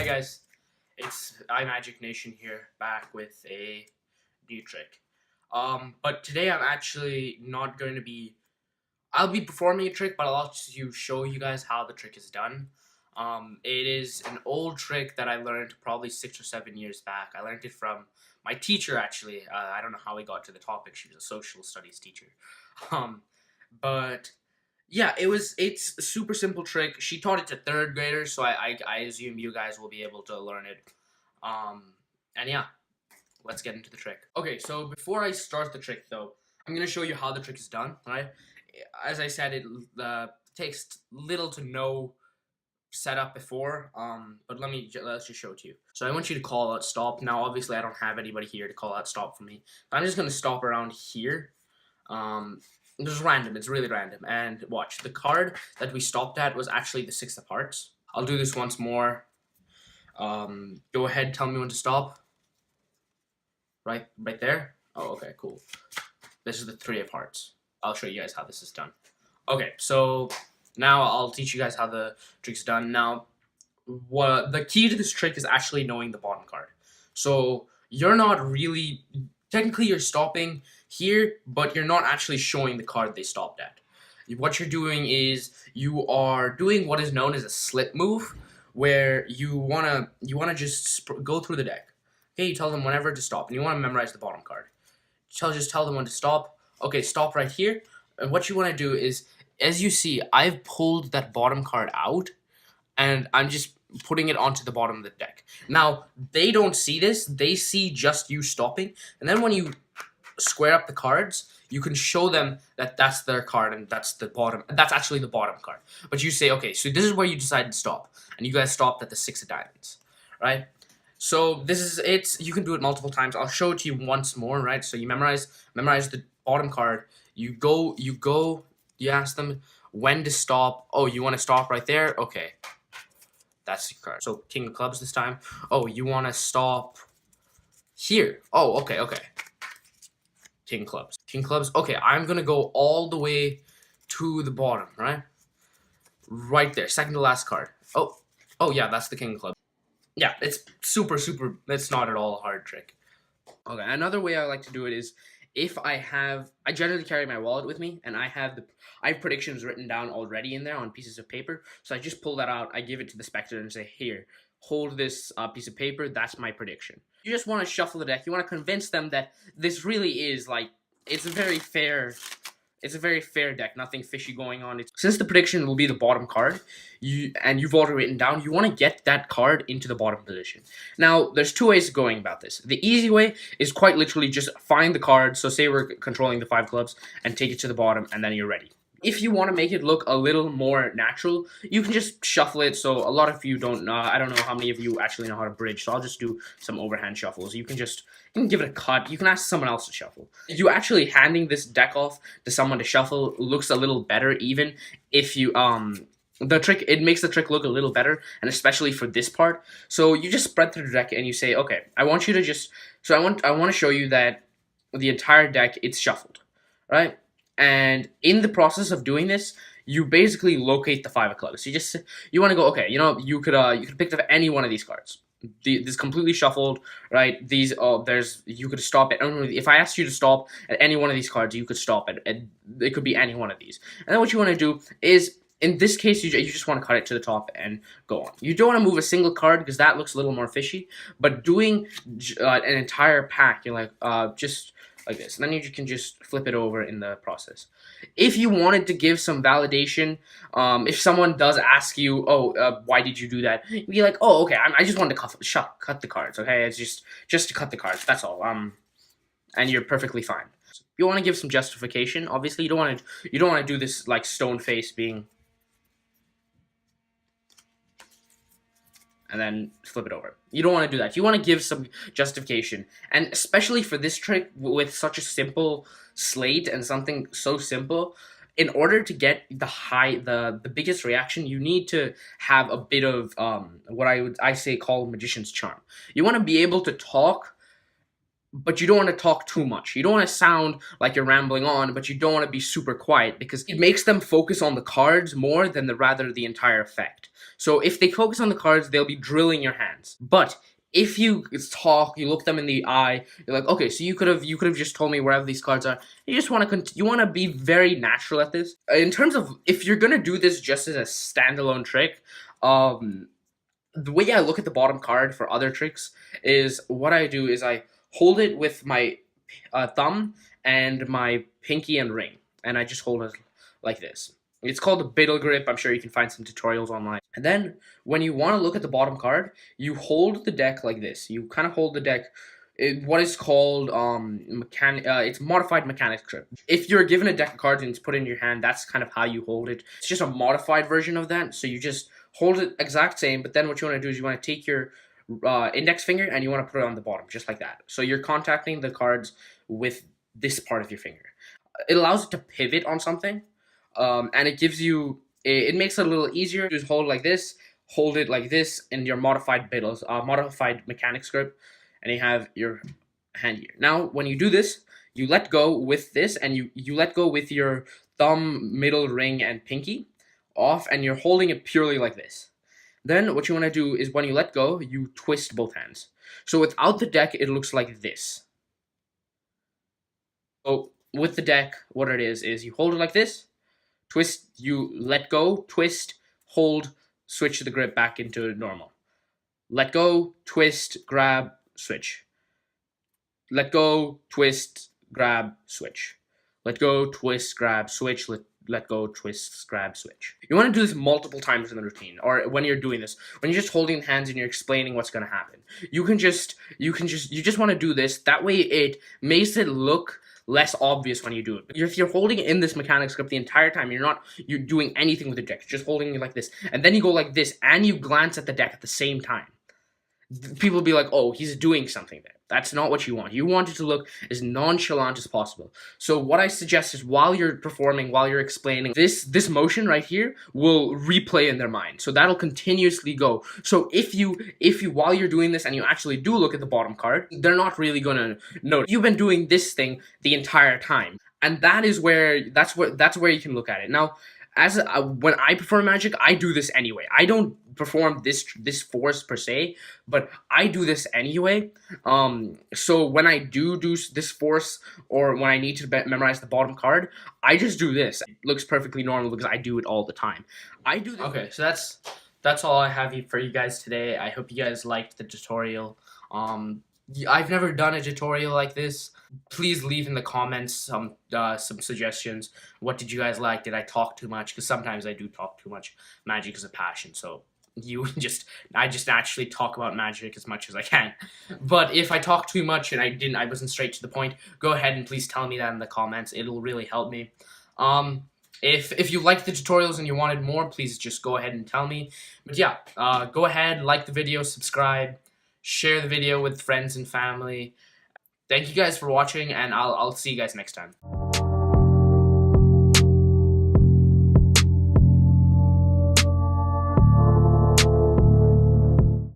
guys, it's iMagic Nation here, back with a new trick. But today I'm actually not going to be. I'll be performing a trick, but I'll also show you guys how the trick is done. It is an old trick that I learned probably 6 or 7 years back. I learned it from my teacher actually. I don't know how we got to the topic. She was a social studies teacher. But yeah, it's a super simple trick. She taught it to 3rd graders, so I assume you guys will be able to learn it. And yeah, let's get into the trick. Okay, so before I start the trick though, I'm gonna show you how the trick is done, right? As I said, it takes little to no setup before, but let's just show it to you. So I want you to call out stop. Now obviously I don't have anybody here to call out stop for me. I'm just gonna stop around here. It's random, it's really random. And watch, the card that we stopped at was actually the 6 of hearts. I'll do this once more. Go ahead, tell me when to stop. Right there. Oh, okay, cool. This is the 3 of hearts. I'll show you guys how this is done. Okay, so now I'll teach you guys how the trick's done. Now, the key to this trick is actually knowing the bottom card. So you're not really, technically you're stopping here, but you're not actually showing the card they stopped at. What you're doing is you are doing what is known as a slip move, where you wanna just go through the deck. Okay, you tell them whenever to stop, and you want to memorize the bottom card. Just tell them when to stop. Okay, stop right here. And what you want to do is, as you see, I've pulled that bottom card out, and I'm just putting it onto the bottom of the deck. Now, they don't see this. They see just you stopping. And then when you square up the cards, you can show them that that's their card and that's the bottom. That's actually the bottom card. But you say, okay, so this is where you decided to stop. And you guys stopped at the 6 of diamonds, right? So this is it. You can do it multiple times. I'll show it to you once more, right? So you memorize the bottom card. You ask them when to stop. Oh, you want to stop right there? Okay. That's your card. So King of Clubs this time. Oh, you want to stop here. Oh, okay. King Clubs. King Clubs. Okay, I'm going to go all the way to the bottom, right? Right there. Second to last card. Oh yeah, that's the King of Clubs. Yeah, it's super, it's not at all a hard trick. Okay, another way I like to do it is if I generally carry my wallet with me, and I have predictions written down already in there on pieces of paper. So I just pull that out, I give it to the spectator and say, here, hold this piece of paper, that's my prediction. You just want to shuffle the deck. You want to convince them that this really is like, it's a very fair deck, nothing fishy going on. Since the prediction will be the bottom card, you've already written down, you want to get that card into the bottom position. Now, there's 2 ways of going about this. The easy way is quite literally just find the card. So say we're controlling the 5 clubs and take it to the bottom, and then you're ready. If you want to make it look a little more natural, you can just shuffle it. So a lot of you don't know. I don't know how many of you actually know how to bridge. So I'll just do some overhand shuffles. You can give it a cut. You can ask someone else to shuffle. You actually handing this deck off to someone to shuffle looks a little better, even if you it makes the trick look a little better, and especially for this part. So you just spread through the deck and you say, okay, I want you to just I want to show you that the entire deck, it's shuffled, right? And in the process of doing this, you basically locate the 5 of clubs. You want to go, okay, you could pick up any one of these cards. This completely shuffled, right? You could stop it. If I asked you to stop at any one of these cards, you could stop it. It could be any one of these. And then what you want to do is, in this case, you just want to cut it to the top and go on. You don't want to move a single card because that looks a little more fishy. But doing an entire pack, you're like, just like this, and then you can just flip it over in the process. If you wanted to give some validation, if someone does ask you, why did you do that? You'd be like, oh, okay, I just wanted to cut the cards, okay? It's just to cut the cards, that's all. And you're perfectly fine. You want to give some justification. Obviously, you don't want to do this like stone face being, and then flip it over. You don't want to do that. You want to give some justification. And especially for this trick, with such a simple slate and something so simple, in order to get the biggest reaction, you need to have a bit of what I say call magician's charm. You want to be able to talk but you don't want to talk too much. You don't want to sound like you're rambling on, but you don't want to be super quiet because it makes them focus on the cards more than the entire effect. So if they focus on the cards, they'll be drilling your hands. But if you talk, you look them in the eye, you're like, okay, so you could have just told me wherever these cards are. You just want to you want to be very natural at this. In terms of if you're gonna do this just as a standalone trick, the way I look at the bottom card for other tricks is what I do is I hold it with my thumb and my pinky and ring, and I just hold it like this. It's called a biddle grip. I'm sure you can find some tutorials online. And then when you want to look at the bottom card, you hold the deck like this. You kind of hold the deck. What is called it's modified mechanics grip. If you're given a deck of cards and it's put in your hand, that's kind of how you hold it. It's just a modified version of that. So you just hold it exact same, but then what you want to do is you want to take your index finger and you want to put it on the bottom, just like that. So you're contacting the cards with this part of your finger. It allows it to pivot on something, and it gives you, it makes it a little easier. Just hold it like this in your modified biddles, modified mechanics grip, and you have your hand here. Now, when you do this, you let go with this, and you let go with your thumb, middle ring, and pinky off, and you're holding it purely like this. Then what you want to do is when you let go, you twist both hands. So without the deck, it looks like this. So with the deck, what it is you hold it like this, twist, you let go, twist, hold, switch the grip back into normal. Let go, twist, grab, switch. Let go, twist, grab, switch. Let go, twist, grab, switch. Let go, twist, grab, switch. You want to do this multiple times in the routine, or when you're doing this, when you're just holding hands and you're explaining what's going to happen. You just want to do this. That way it makes it look less obvious when you do it. If you're holding it in this mechanics grip the entire time, you're doing anything with the deck. You're just holding it like this, and then you go like this, and you glance at the deck at the same time. People will be like, oh, he's doing something there. That's not what you want. You want it to look as nonchalant as possible. So what I suggest is while you're performing, while you're explaining, this motion right here will replay in their mind. So that'll continuously go. So if you while you're doing this and you actually do look at the bottom card, they're not really gonna notice. You've been doing this thing the entire time. And that's where you can look at it. Now, when I perform magic, I do this anyway. I don't perform this force per se, but I do this anyway. So when I do this force, or when I need to memorize the bottom card, I just do this. It looks perfectly normal because I do it all the time. I do this. Okay, so that's all I have for you guys today. I hope you guys liked the tutorial. I've never done a tutorial like this. Please leave in the comments some suggestions. What did you guys like? Did I talk too much? Because sometimes I do talk too much. Magic is a passion, so I just actually talk about magic as much as I can. But if I talk too much and I wasn't straight to the point, go ahead and please tell me that in the comments. It'll really help me. If you liked the tutorials and you wanted more, please just go ahead and tell me. But yeah, go ahead, like the video, subscribe, share the video with friends and family. Thank you guys for watching, and I'll see you guys next time.